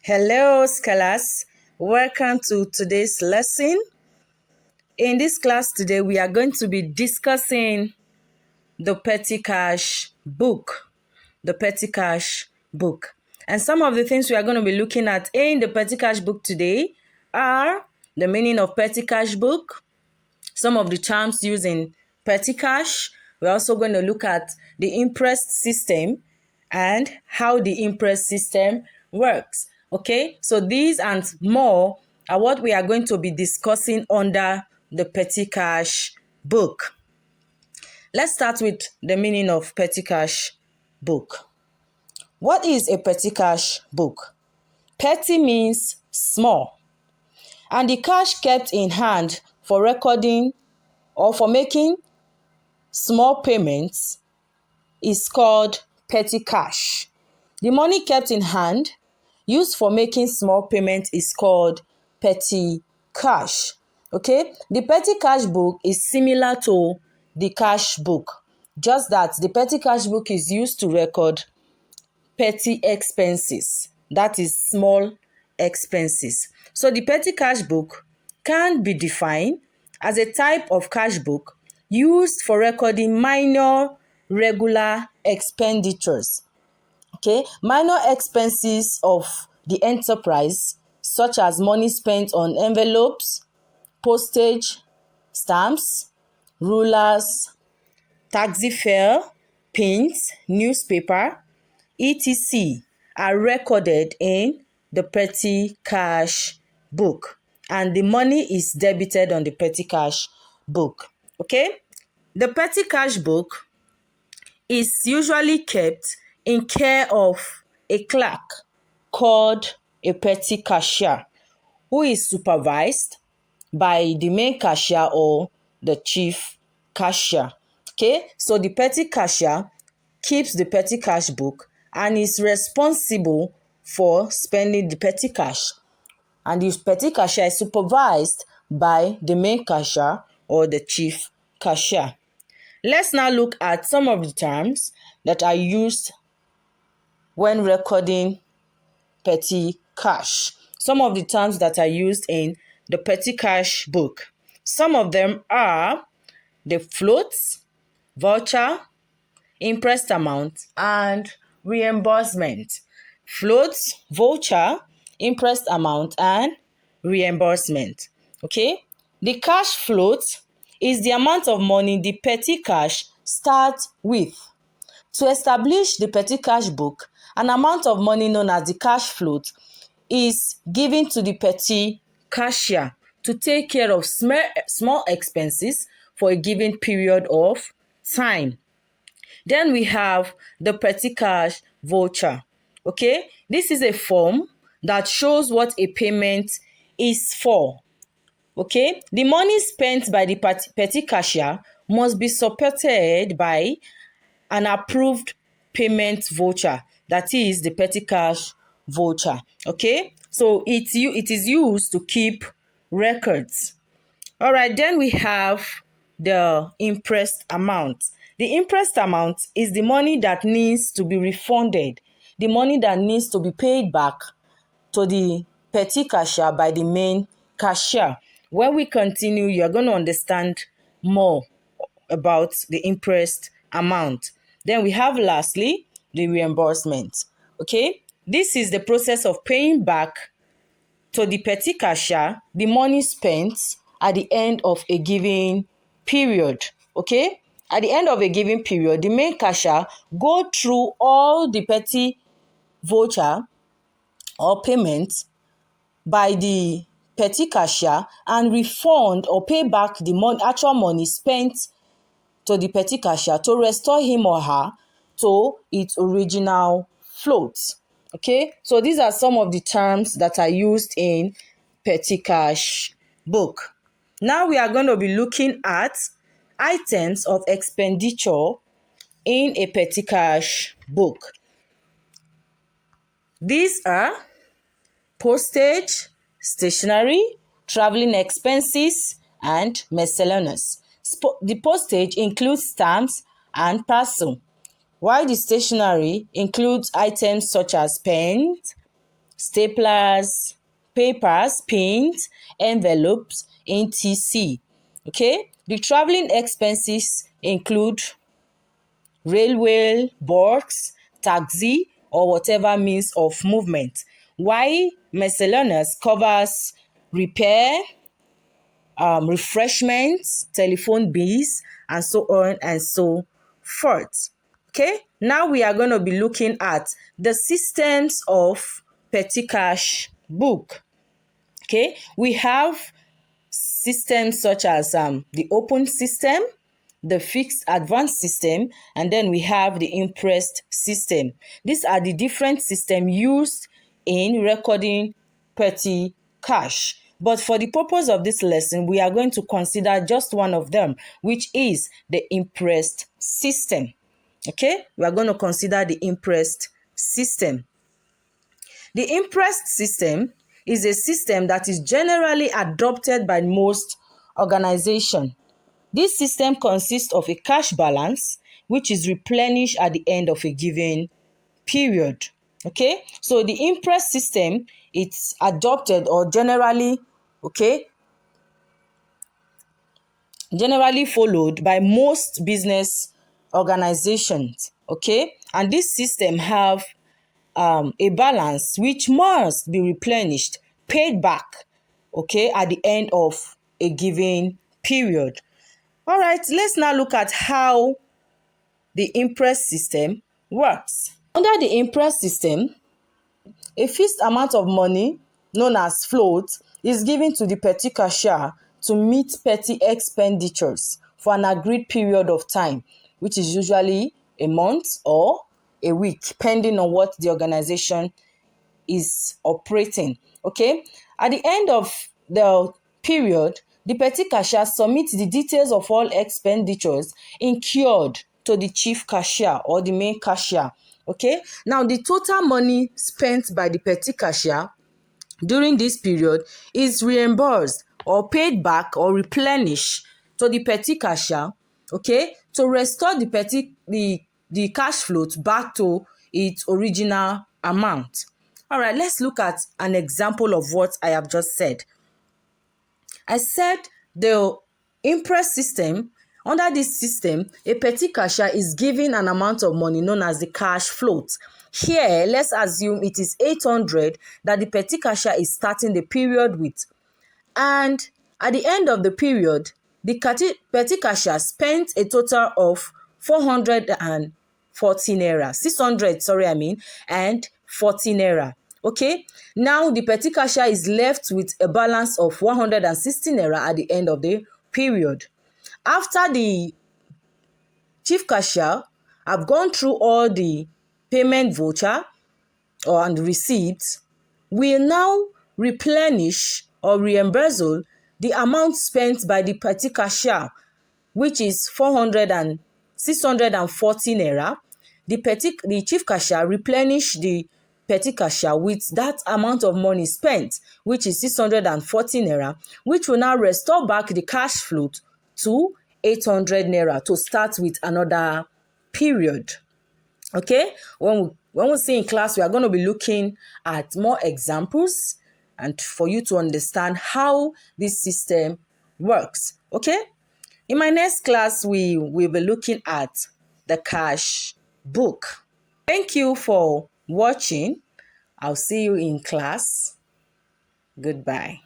Hello, scholars. Welcome to today's lesson. In this class today, we are going to be discussing the petty cash book. The petty cash book. And some of the things we are going to be looking at in the petty cash book today are the meaning of petty cash book, some of the terms used in petty cash. We're also going to look at the Imprest system and how the Imprest system works. Okay, so these and more are what we are going to be discussing under the petty cash book. Let's start with the meaning of petty cash book. What is a petty cash book? Petty means small, and the cash kept in hand for recording or for making small payments is called petty cash. The money kept in hand used for making small payments is called petty cash. Okay, the petty cash book is similar to the cash book, just that the petty cash book is used to record petty expenses, that is small expenses. So the petty cash book can be defined as a type of cash book used for recording minor regular expenditures. Okay, minor expenses of the enterprise, such as money spent on envelopes, postage, stamps, rulers, taxi fare, pins, newspaper, etc. are recorded in the petty cash book, and the money is debited on the petty cash book. Okay, the petty cash book is usually kept in care of a clerk called a petty cashier, who is supervised by the main cashier or the chief cashier. Okay, so the petty cashier keeps the petty cash book and is responsible for spending the petty cash. And the petty cashier is supervised by the main cashier or the chief cashier. Let's now look at some of the terms that are used when recording petty cash. Some of the terms that are used in the petty cash book. Some of them are the floats, voucher, imprest amount, and reimbursement. Floats, voucher, imprest amount, and reimbursement. Okay, the cash float is the amount of money the petty cash starts with. To establish the petty cash book, an amount of money known as the cash float is given to the petty cashier to take care of small expenses for a given period of time. Then we have the petty cash voucher. Okay, this is a form that shows what a payment is for. Okay, the money spent by the petty cashier must be supported by an approved payment voucher, that is the petty cash voucher. Okay, so it is used to keep records. All right, then we have the imprest amount. The imprest amount is the money that needs to be refunded, the money that needs to be paid back to the petty cashier by the main cashier. When we continue, you're going to understand more about the imprest amount. Then we have lastly the reimbursement. Okay, this is the process of paying back to the petty cashier the money spent at the end of a given period. Okay, at the end of a given period, the main cashier go through all the petty voucher or payments by the petty cashier and refund or pay back the actual money spent to the petty cashier to restore him or her to its original float. Okay, so these are some of the terms that are used in petty cash book. Now we are going to be looking at items of expenditure in a petty cash book. These are postage, stationery, traveling expenses, and miscellaneous. The postage includes stamps and parcel, while the stationery includes items such as pens, staplers, papers, pins, envelopes, etc. Okay, the traveling expenses include railway, bus, taxi, or whatever means of movement. While miscellaneous covers repair, refreshments, telephone bills, and so on and so forth. Okay, now we are going to be looking at the systems of petty cash book. Okay, we have systems such as the open system, the fixed advance system, and then we have the Imprest system. These are the different systems used in recording petty cash. But for the purpose of this lesson, we are going to consider just one of them, which is the Imprest system. Okay, we are going to consider the Imprest system. The Imprest system is a system that is generally adopted by most organizations. This system consists of a cash balance which is replenished at the end of a given period. Okay, so the Imprest system, it's adopted or generally followed by most business organizations. Okay, and this system have a balance which must be replenished, paid back, okay, at the end of a given period. All right, let's now look at how the Imprest system works. Under the Imprest system, a fixed amount of money, known as float, is given to the petty cashier to meet petty expenditures for an agreed period of time, which is usually a month or a week, depending on what the organization is operating. Okay, at the end of the period, the petty cashier submits the details of all expenditures incurred to the chief cashier or the main cashier. Okay, now the total money spent by the petty cashier during this period is reimbursed or paid back or replenished to the petty cashier, okay, to restore the cash float back to its original amount. All right, let's look at an example of what I have just said. I said the Imprest system, under this system, a petty cashier is given an amount of money known as the cash float. Here, let's assume it is 800 that the petty cashier is starting the period with. And at the end of the period, the petty cashier spent a total of 414 naira, 600, and 14 naira. Okay, now the petty cashier is left with a balance of 160 naira at the end of the period. After the chief cashier have gone through all the payment voucher and receipts, will now replenish or reimburse the amount spent by the petty cashier, which is 640 naira. The chief cashier replenish the petty cashier with that amount of money spent, which is 640 naira, which will now restore back the cash float to 800 naira to start with another period. Okay, when we see in class, we are going to be looking at more examples and for you to understand how this system works. Okay, in my next class, we will be looking at the cash book. Thank you for watching. I'll see you in class. Goodbye.